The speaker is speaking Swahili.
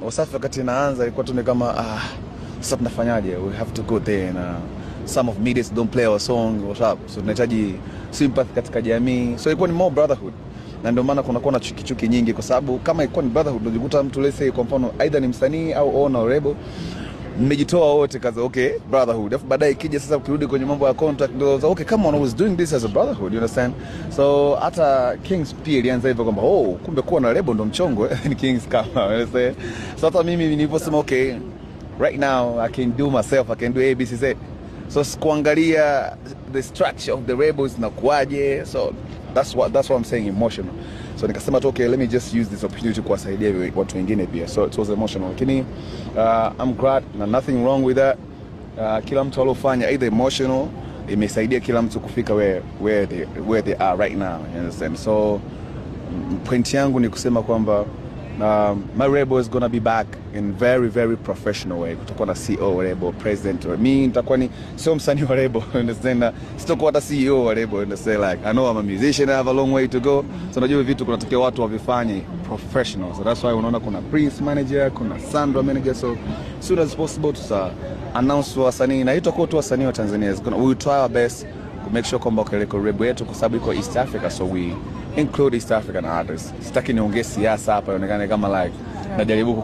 Wasafi wakati inaanza ilikuwa tu ni kama sasa tunafanyaje, we have to go there na some of medias don't play our song, what's up, so tunahitaji sympathy katika jamii, so ilikuwa ni more brotherhood, na ndio maana kunakuwa na chuki nyingi, kwa sababu kama ilikuwa ni brotherhood unajikuta mtu let's say kwa mfano either ni msanii au owner label mmejitoa wote kaza okay brotherhood, afu baadaye ikija sasa ukirudi kwenye mambo ya contract ndio okay come on I was doing this as a brotherhood, you understand. So hata Kings pia ilianza hivyo kwamba kumbe kuwa na label ndo mchongo ni Kings kama you understand. So hata mimi niliposema okay right now I can do myself, I can do ABCZ, so kuangalia the structure of the labels na kuaje, so that's what I'm saying, emotional. So nikasema okay, let me just use this opportunity kuwasaidia watu wengine pia, so it was emotional, lakini I'm glad na nothing wrong with that. Kila mtu alofanya either emotional imesaidia kila mtu kufika where they are right now, you understand. So point yangu ni kusema kwamba my label is gonna be back in very professional way. Kutakuwa na CEO wa label, president, or me nitakuwa ni sio msanii wa label, understand. Sitakuwa hata CEO wa label, understand. Like I know I'm a musician, I have a long way to go. So najua vitu kunatakiwa watu wavifanye professional. So that's why unaona kuna Prince manager, kuna Sandra manager, so soon as possible to announce wasanii, na itakuwa tu wasanii wa Tanzania. We will try our best to make sure kwamba keleko label yetu kwa sababu iko East Africa, so we include East African artists. Sitaki niongee siasa hapa ionekane kama like najaribu